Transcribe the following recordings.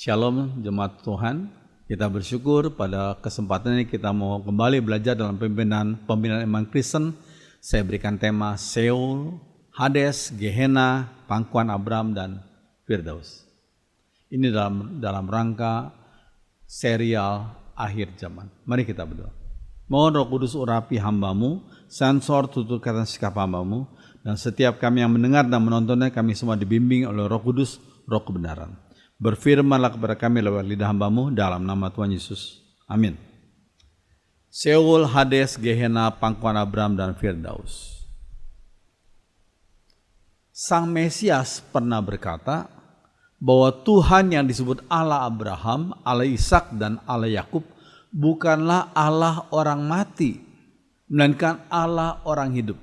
Shalom jemaat Tuhan, kita bersyukur pada kesempatan ini kita mau kembali belajar dalam pembinaan iman Kristen. Saya berikan tema Seol, Hades, Gehenna, Pangkuan Abraham dan Firdaus. Ini dalam rangka serial akhir zaman. Mari kita berdoa. Mohon Roh Kudus urapi hamba-Mu, sensor tuturkan sikap hamba-Mu, dan setiap kami yang mendengar dan menontonnya, kami semua dibimbing oleh Roh Kudus, Roh kebenaran. Berfirmanlah kepada kami lewat lidah hamba-Mu dalam nama Tuhan Yesus. Amin. Seol, Hades, Gehenna, Pangkuan Abraham dan Firdaus. Sang Mesias pernah berkata bahwa Tuhan yang disebut Allah Abraham, Allah Ishak dan Allah Yakub bukanlah Allah orang mati, melainkan Allah orang hidup.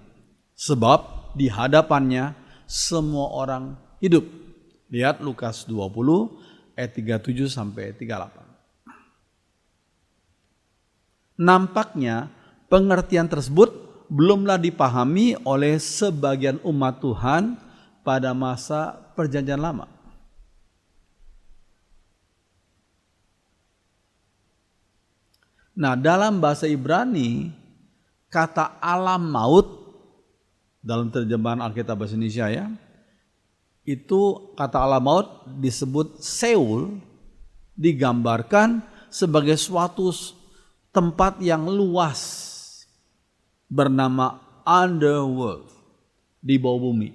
Sebab di hadapannya semua orang hidup. Lihat Lukas 20 ayat 37 sampai 38. Nampaknya pengertian tersebut belumlah dipahami oleh sebagian umat Tuhan pada masa Perjanjian Lama. Nah, dalam bahasa Ibrani, kata alam maut dalam terjemahan Alkitab Bahasa Indonesia ya, itu kata alam maut disebut Seol, digambarkan sebagai suatu tempat yang luas bernama underworld, di bawah bumi,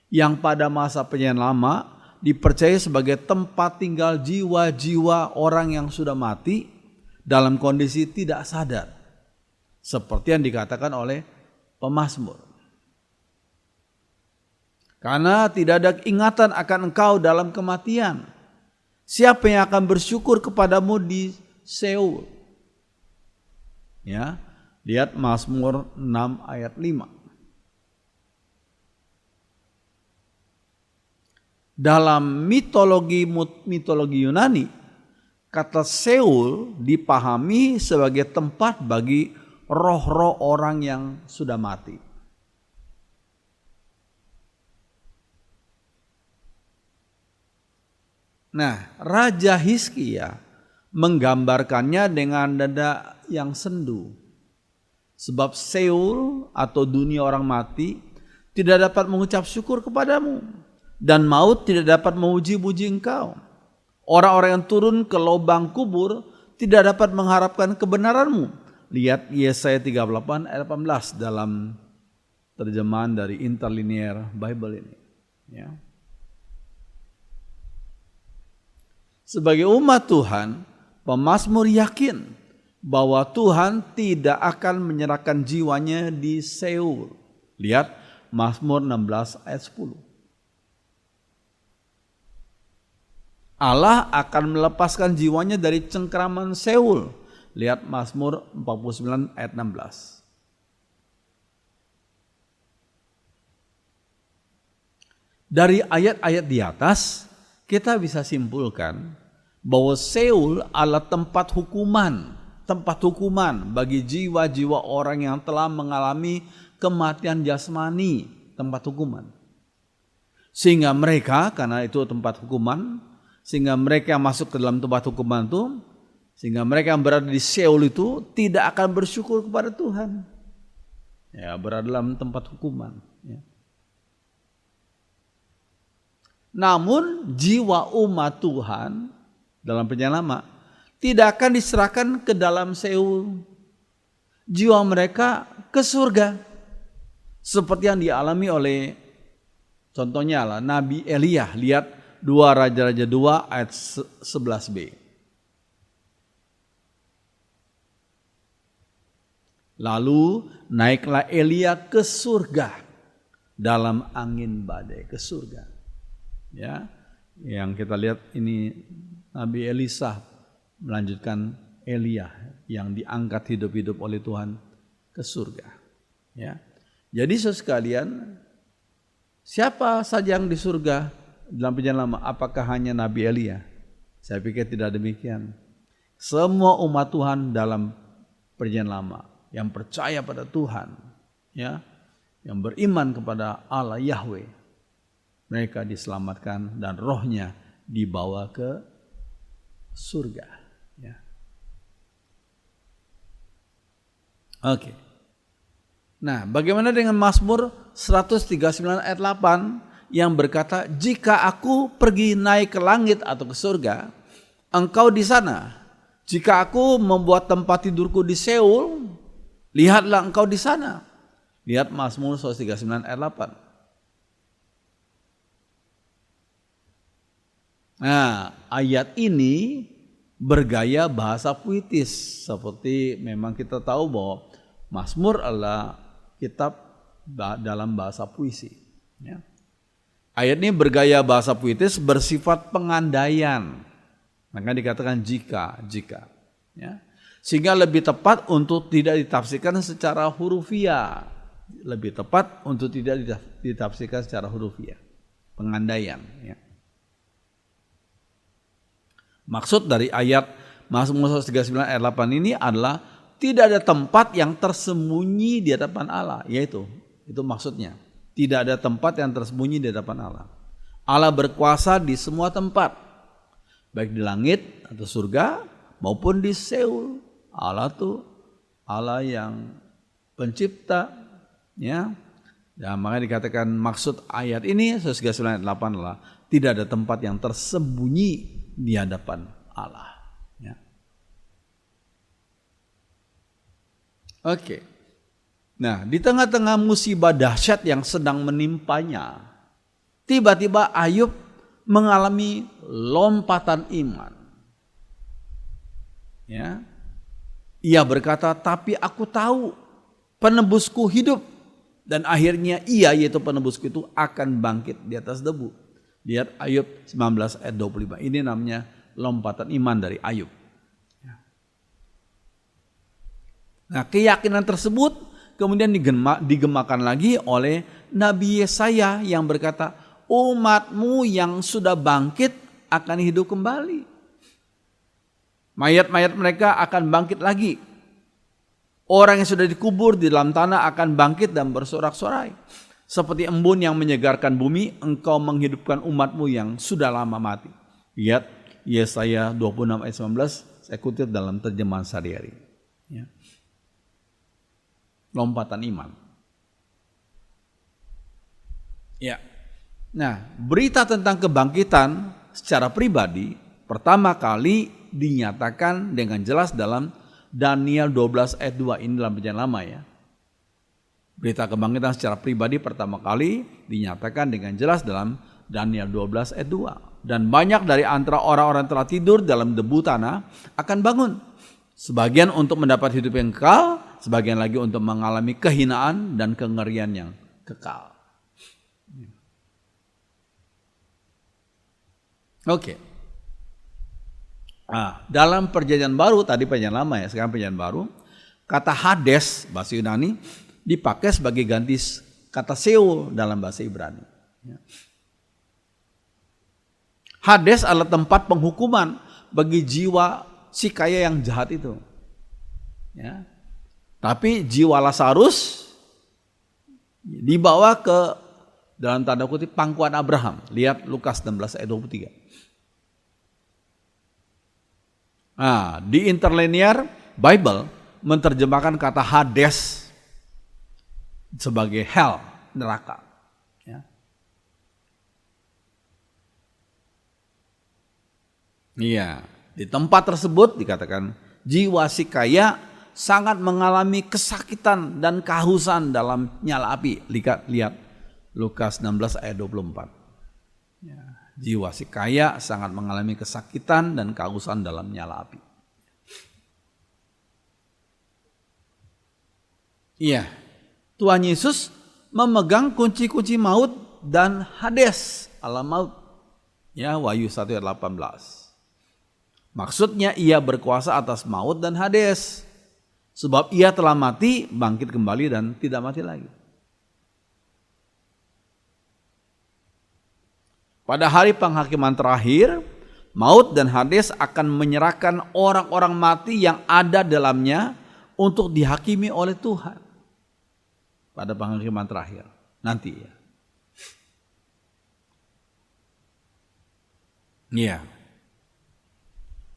yang pada masa Perjanjian Lama dipercaya sebagai tempat tinggal jiwa-jiwa orang yang sudah mati dalam kondisi tidak sadar, seperti yang dikatakan oleh pemazmur. Karena tidak ada ingatan akan engkau dalam kematian, siapa yang akan bersyukur kepadamu di Seol? Ya, lihat Mazmur 6 ayat 5. Dalam mitologi Yunani, kata Seol dipahami sebagai tempat bagi roh-roh orang yang sudah mati. Nah, Raja Hizkia menggambarkannya dengan dada yang sendu. Sebab Seol atau dunia orang mati tidak dapat mengucap syukur kepadamu, dan maut tidak dapat memuji-puji engkau. Orang-orang yang turun ke lubang kubur tidak dapat mengharapkan kebenaranmu. Lihat Yesaya 38 ayat 18 dalam terjemahan dari Interlinear Bible ini. Ya. Sebagai umat Tuhan, pemazmur yakin bahwa Tuhan tidak akan menyerahkan jiwanya di Seol. Lihat Mazmur 16 ayat 10. Allah akan melepaskan jiwanya dari cengkraman Seol. Lihat Mazmur 49 ayat 16. Dari ayat-ayat di atas, kita bisa simpulkan bahwa Seol adalah tempat hukuman bagi jiwa-jiwa orang yang telah mengalami kematian jasmani, tempat hukuman. Sehingga mereka, karena itu tempat hukuman, sehingga mereka yang masuk ke dalam tempat hukuman itu, sehingga mereka yang berada di Seol itu tidak akan bersyukur kepada Tuhan. Ya, berada dalam tempat hukuman. Ya. Namun jiwa umat Tuhan dalam Perjanjian Lama tidak akan diserahkan ke dalam Seol. Jiwa mereka ke surga. Seperti yang dialami oleh contohnya lah Nabi Elia. Lihat 2 Raja-Raja 2 ayat 11b. Lalu naiklah Elia ke surga dalam angin badai, ke surga. Ya, yang kita lihat ini Nabi Elisa melanjutkan Elia yang diangkat hidup-hidup oleh Tuhan ke surga. Ya, jadi saudara sekalian, siapa saja yang di surga dalam Perjanjian Lama? Apakah hanya Nabi Elia? Saya pikir tidak demikian. Semua umat Tuhan dalam Perjanjian Lama yang percaya pada Tuhan, ya, yang beriman kepada Allah Yahweh, mereka diselamatkan dan rohnya dibawa ke surga. Ya. Oke. Nah, bagaimana dengan Mazmur 139 ayat 8 yang berkata, jika aku pergi naik ke langit atau ke surga, engkau di sana. Jika aku membuat tempat tidurku di Seoul, lihatlah engkau di sana. Lihat Mazmur 139 ayat 8. Nah, ayat ini bergaya bahasa puitis. Seperti memang kita tahu bahwa Mazmur adalah kitab dalam bahasa puisi. Ya. Ayat ini bergaya bahasa puitis bersifat pengandaian. Maka dikatakan jika. Ya. Sehingga lebih tepat untuk tidak ditafsirkan secara hurufiah. Lebih tepat untuk tidak ditafsirkan secara hurufiah. Pengandaian. Ya. Maksud dari ayat Mazmur 139 ayat 8 ini adalah tidak ada tempat yang tersembunyi di hadapan Allah. Yaitu, itu maksudnya. Tidak ada tempat yang tersembunyi di hadapan Allah. Allah berkuasa di semua tempat. Baik di langit atau surga maupun di Seoul. Allah tuh Allah yang pencipta, ya. Dan maka dikatakan maksud ayat ini 139 ayat 8 adalah tidak ada tempat yang tersembunyi di hadapan Allah, ya. Oke. Nah, di tengah-tengah musibah dahsyat yang sedang menimpanya, tiba-tiba Ayub mengalami lompatan iman. Ya. Ia berkata, tapi aku tahu penebusku hidup, dan akhirnya ia, yaitu penebusku itu, akan bangkit di atas debu. Lihat Ayub 19 ayat 25. Ini namanya lompatan iman dari Ayub. Nah, keyakinan tersebut kemudian digemakan lagi oleh Nabi Yesaya yang berkata, umatmu yang sudah bangkit akan hidup kembali. Mayat-mayat mereka akan bangkit lagi. Orang yang sudah dikubur di dalam tanah akan bangkit dan bersorak-sorai. Seperti embun yang menyegarkan bumi, engkau menghidupkan umatmu yang sudah lama mati. Lihat Yesaya 26 ayat 19, saya kutip dalam terjemahan sehari-hari. Ya. Lompatan iman. Ya. Nah, berita tentang kebangkitan secara pribadi pertama kali dinyatakan dengan jelas dalam Daniel 12 ayat 2 ini dalam Perjanjian Lama, ya. Berita kebangkitan secara pribadi pertama kali dinyatakan dengan jelas dalam Daniel 12 ayat 2. Dan banyak dari antara orang-orang telah tidur dalam debu tanah akan bangun. Sebagian untuk mendapat hidup yang kekal, sebagian lagi untuk mengalami kehinaan dan kengerian yang kekal. Oke. Nah, dalam Perjanjian Baru, tadi Perjanjian Lama, ya, sekarang Perjanjian Baru, kata Hades bahasa Yunani dipakai sebagai ganti kata Sheol dalam bahasa Ibrani. Hades adalah tempat penghukuman bagi jiwa si kaya yang jahat itu. Ya. Tapi jiwa Lazarus dibawa ke dalam tanda kutip pangkuan Abraham. Lihat Lukas 16 ayat 23. Nah, di Interlinear Bible menerjemahkan kata Hades sebagai hell, neraka. Ya. Iya, di tempat tersebut dikatakan jiwa si kaya sangat mengalami kesakitan dan kehausan dalam nyala api. Lihat Lukas 16 ayat 24. Ya, jiwa si kaya sangat mengalami kesakitan dan kehausan dalam nyala api. Iya, Tuhan Yesus memegang kunci-kunci maut dan Hades, alam maut. Ya, Wahyu 1 ayat 18. Maksudnya ia berkuasa atas maut dan Hades. Sebab ia telah mati, bangkit kembali dan tidak mati lagi. Pada hari penghakiman terakhir, maut dan Hades akan menyerahkan orang-orang mati yang ada dalamnya untuk dihakimi oleh Tuhan. Pada penghakiman terakhir nanti, ya. Iya.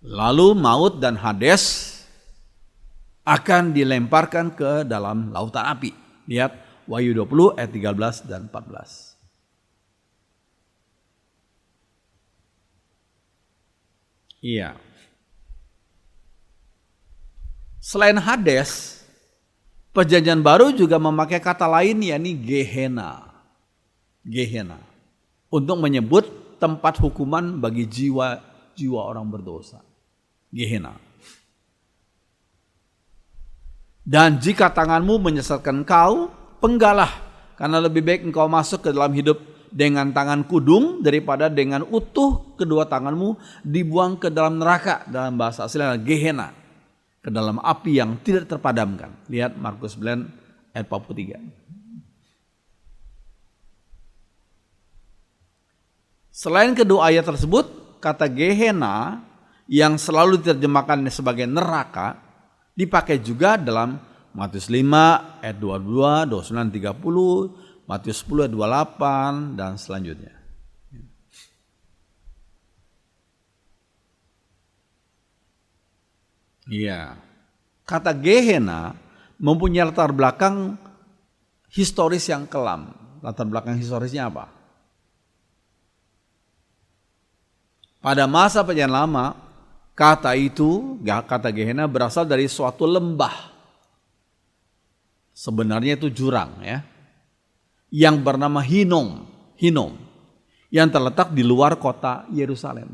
Lalu maut dan Hades akan dilemparkan ke dalam lautan api. Lihat Wahyu 20 ayat 13 dan 14. Iya. Selain Hades, Perjanjian Baru juga memakai kata lain, yakni Gehenna. Gehenna. Untuk menyebut tempat hukuman bagi jiwa orang berdosa. Gehenna. Dan jika tanganmu menyesatkan engkau, penggalah, karena lebih baik engkau masuk ke dalam hidup dengan tangan kudung daripada dengan utuh kedua tanganmu dibuang ke dalam neraka, dalam bahasa aslinya Gehenna, ke dalam api yang tidak terpadamkan. Lihat Markus 9 ayat 43. Selain kedua ayat tersebut, kata Gehenna yang selalu diterjemahkan sebagai neraka dipakai juga dalam Matius 5 ayat 22, 29, 30, Matius 10 ayat 28 dan selanjutnya. Iya. Kata Gehenna mempunyai latar belakang historis yang kelam. Latar belakang historisnya apa? Pada masa Perjanjian Lama, kata Gehenna berasal dari suatu lembah. Sebenarnya itu jurang ya. Yang bernama Hinnom, yang terletak di luar kota Yerusalem,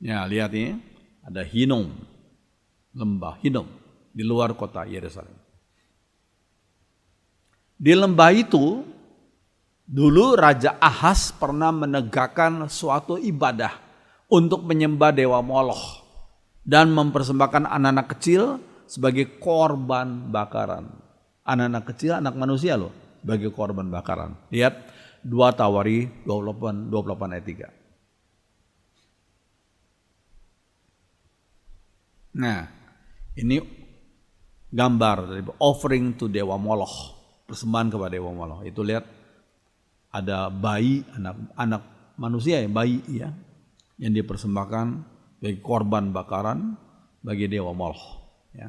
Ya, lihat ini, ada Hinnom, lembah Hinnom di luar kota Yerusalem. Di lembah itu dulu Raja Ahaz pernah menegakkan suatu ibadah untuk menyembah dewa Moloch dan mempersembahkan anak-anak kecil sebagai korban bakaran. Anak-anak kecil, anak manusia loh, sebagai korban bakaran. Lihat 2 Tawari 28 ayat 3. Nah, ini gambar dari offering to dewa Moloch, persembahan kepada dewa Moloch. Itu lihat ada bayi, anak manusia ya, bayi ya, yang dipersembahkan sebagai korban bakaran bagi dewa Moloch ya.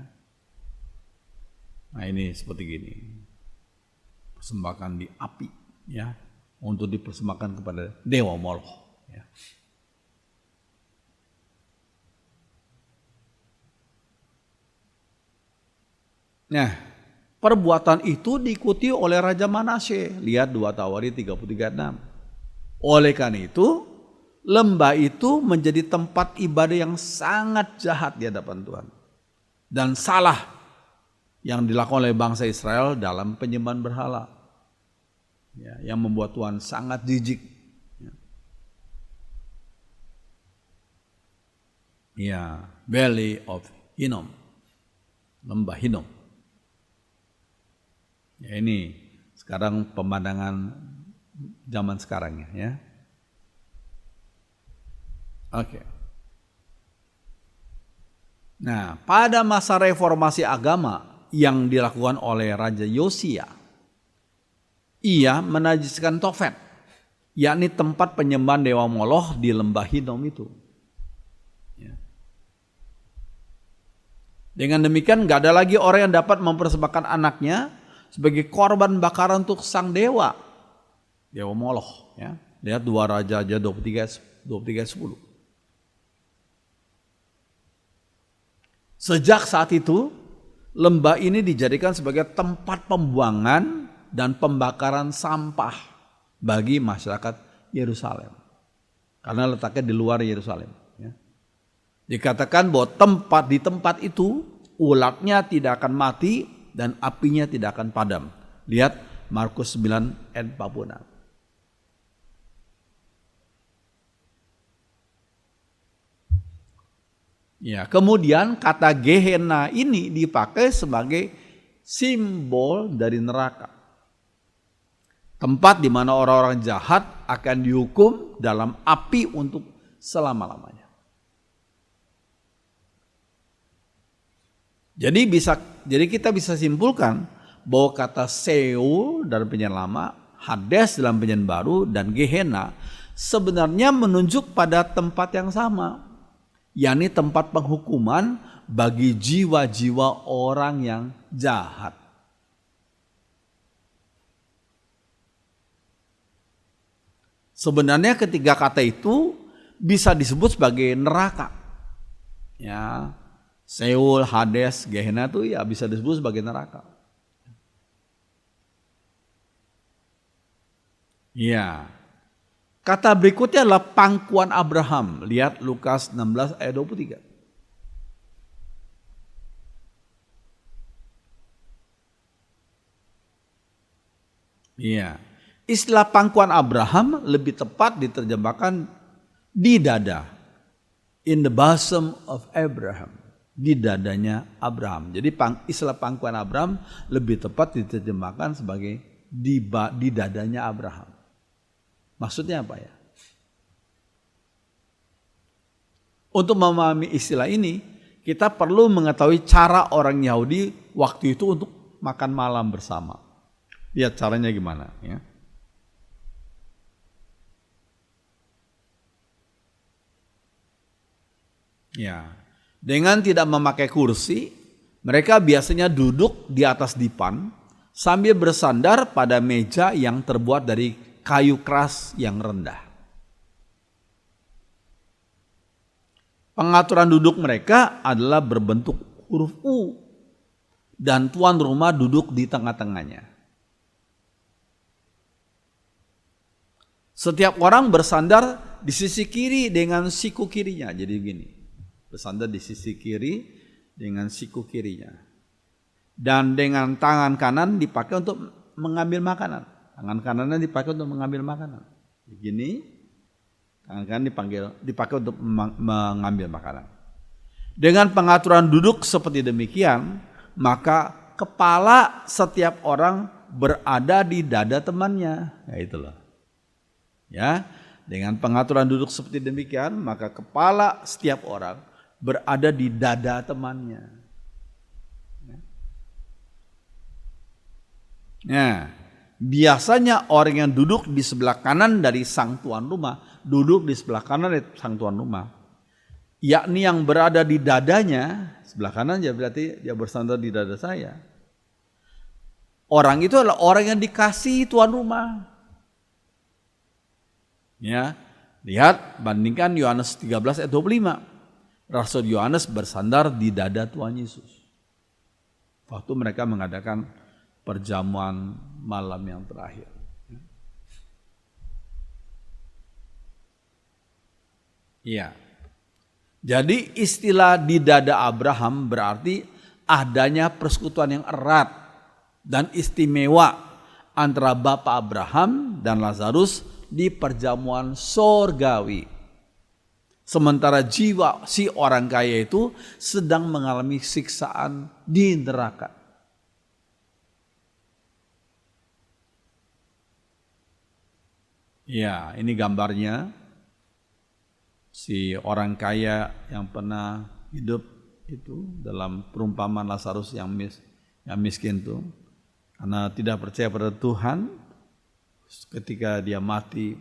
Nah, ini seperti gini. Persembahkan di api ya, untuk dipersembahkan kepada dewa Moloch ya. Nah, perbuatan itu diikuti oleh Raja Manasye. Lihat 2 Tawari 33:6. Oleh karena itu, lembah itu menjadi tempat ibadah yang sangat jahat di hadapan Tuhan. Dan salah yang dilakukan oleh bangsa Israel dalam penyembahan berhala. Ya, yang membuat Tuhan sangat jijik. Ya, Valley of Hinnom. Lembah Hinnom. Ya, ini sekarang pemandangan zaman sekarang ya. Oke. Nah, pada masa reformasi agama yang dilakukan oleh Raja Yosia, ia menajiskan Tofet, yakni tempat penyembahan dewa Moloch di lembah Hinnom itu. Ya. Dengan demikian gak ada lagi orang yang dapat mempersembahkan anaknya sebagai korban bakaran untuk sang dewa Moloch ya. Lihat 2 Raja 23:10. Sejak saat itu lembah ini dijadikan sebagai tempat pembuangan dan pembakaran sampah bagi masyarakat Yerusalem, karena letaknya di luar Yerusalem ya. Dikatakan bahwa di tempat itu ulatnya tidak akan mati dan apinya tidak akan padam. Lihat Markus 9 ayat 46. Ya, kemudian kata Gehenna ini dipakai sebagai simbol dari neraka. Tempat di mana orang-orang jahat akan dihukum dalam api untuk selama-lamanya. Jadi kita bisa simpulkan bahwa kata Seol dalam Perjanjian Lama, Hades dalam Perjanjian Baru, dan Gehenna sebenarnya menunjuk pada tempat yang sama, yakni tempat penghukuman bagi jiwa-jiwa orang yang jahat. Sebenarnya ketiga kata itu bisa disebut sebagai neraka. Ya, Seol, Hades, Gehenna itu ya bisa disebut sebagai neraka. Ya. Kata berikutnya adalah pangkuan Abraham. Lihat Lukas 16 ayat 23. Iya. Istilah pangkuan Abraham lebih tepat diterjemahkan di dada. In the bosom of Abraham. Di dadanya Abraham. Jadi istilah pangkuan Abraham lebih tepat diterjemahkan sebagai di dadanya Abraham. Maksudnya apa ya? Untuk memahami istilah ini, kita perlu mengetahui cara orang Yahudi waktu itu untuk makan malam bersama. Lihat caranya gimana ya. Ya, dengan tidak memakai kursi, mereka biasanya duduk di atas dipan sambil bersandar pada meja yang terbuat dari kayu keras yang rendah. Pengaturan duduk mereka adalah berbentuk huruf U dan tuan rumah duduk di tengah-tengahnya. Setiap orang bersandar di sisi kiri dengan siku kirinya. Jadi begini, bersandar di sisi kiri dengan siku kirinya. Dan dengan tangan kanan dipakai untuk mengambil makanan. Tangan kanannya dipakai untuk mengambil makanan. Begini, tangan kanan dipakai untuk mengambil makanan. Dengan pengaturan duduk seperti demikian, maka kepala setiap orang berada di dada temannya. Ya itulah. Ya, dengan pengaturan duduk seperti demikian, maka kepala setiap orang berada di dada temannya. Ya, biasanya orang yang duduk di sebelah kanan dari sang tuan rumah, duduk di sebelah kanan dari sang tuan rumah, yakni yang berada di dadanya, sebelah kanan ya berarti dia bersandar di dada saya. Orang itu adalah orang yang dikasihi tuan rumah. Ya, lihat bandingkan Yohanes 13 ayat 25. Rasul Yohanes bersandar di dada Tuhan Yesus waktu mereka mengadakan perjamuan malam yang terakhir. Iya. Jadi istilah di dada Abraham berarti adanya persekutuan yang erat dan istimewa antara Bapa Abraham dan Lazarus di perjamuan sorgawi. Sementara jiwa si orang kaya itu sedang mengalami siksaan di neraka. Ya, ini gambarnya si orang kaya yang pernah hidup itu dalam perumpamaan Lazarus yang miskin itu, karena tidak percaya pada Tuhan. Ketika dia mati,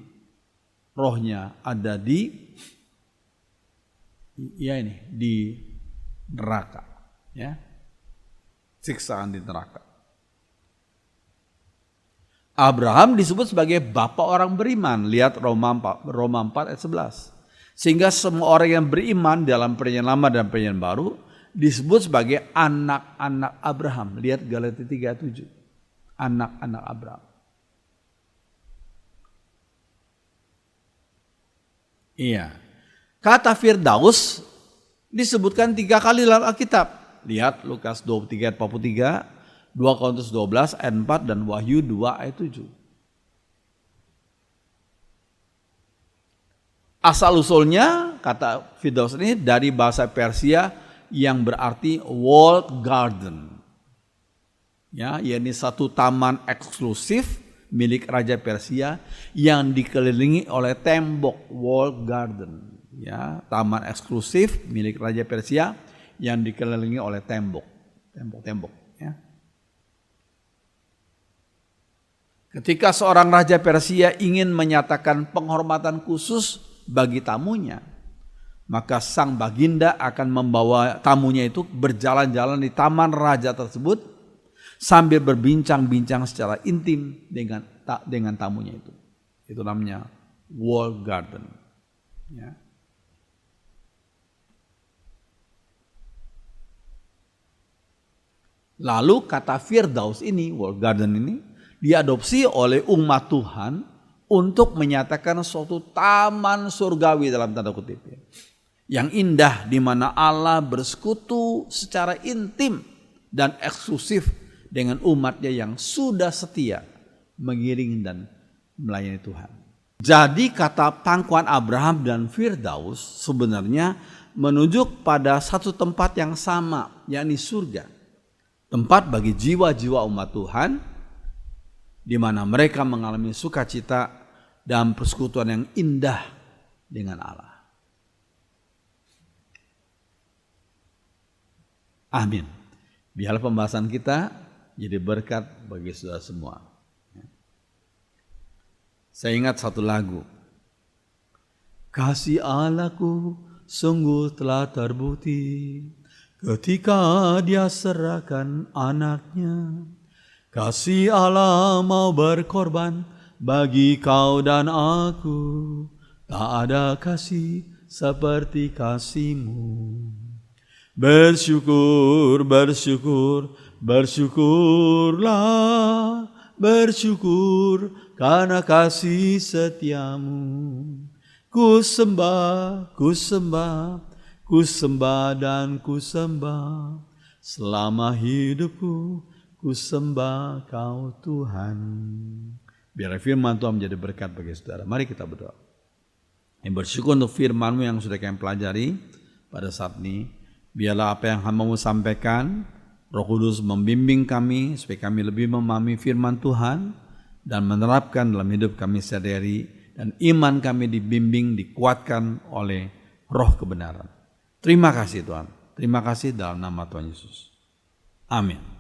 rohnya ada di neraka, ya, siksaan di neraka. Abraham disebut sebagai bapa orang beriman. Lihat Roma 4 ayat 11. Sehingga semua orang yang beriman dalam perjanjian lama dan perjanjian baru disebut sebagai anak-anak Abraham. Lihat Galatia 3 ayat 7. Anak-anak Abraham. Iya. Kata Firdaus disebutkan 3 kali dalam Alkitab. Lihat Lukas 23 ayat 43, 2 Korintus 12 ayat 4 dan Wahyu 2 ayat 7. Asal usulnya kata Firdaus ini dari bahasa Persia yang berarti walled garden. Ya, yakni satu taman eksklusif milik Raja Persia yang dikelilingi oleh tembok, walled garden. Ya, taman eksklusif milik Raja Persia yang dikelilingi oleh tembok. Ya. Ketika seorang raja Persia ingin menyatakan penghormatan khusus bagi tamunya, maka sang baginda akan membawa tamunya itu berjalan-jalan di taman raja tersebut sambil berbincang-bincang secara intim dengan tamunya itu. Itu namanya walled garden. Ya. Lalu kata Firdaus ini, walled garden ini, diadopsi oleh umat Tuhan untuk menyatakan suatu taman surgawi dalam tanda kutip. Yang indah di mana Allah bersekutu secara intim dan eksklusif dengan umatnya yang sudah setia mengiringi dan melayani Tuhan. Jadi kata pangkuan Abraham dan Firdaus sebenarnya menunjuk pada satu tempat yang sama, yakni surga. Tempat bagi jiwa-jiwa umat Tuhan di mana mereka mengalami sukacita dan persekutuan yang indah dengan Allah. Amin. Biarlah pembahasan kita jadi berkat bagi saudara semua. Saya ingat satu lagu. Kasih Allahku sungguh telah terbukti ketika Dia serahkan anaknya. Kasih Allah mau berkorban bagi kau dan aku. Tak ada kasih seperti kasih-Mu. Bersyukur, bersyukur, bersyukurlah, bersyukur karena kasih setiamu. Ku sembah, ku sembah, ku sembah dan ku sembah. Selama hidupku, ku sembah kau Tuhan. Biar firman Tuhan menjadi berkat bagi saudara. Mari kita berdoa. Yang bersyukur untuk firman-Mu yang sudah kami pelajari pada saat ini. Biarlah apa yang hamba-Mu sampaikan, Roh Kudus membimbing kami supaya kami lebih memahami firman Tuhan dan menerapkan dalam hidup kami sehari-hari, dan iman kami dibimbing, dikuatkan oleh roh kebenaran. Terima kasih Tuhan. Terima kasih dalam nama Tuhan Yesus. Amin.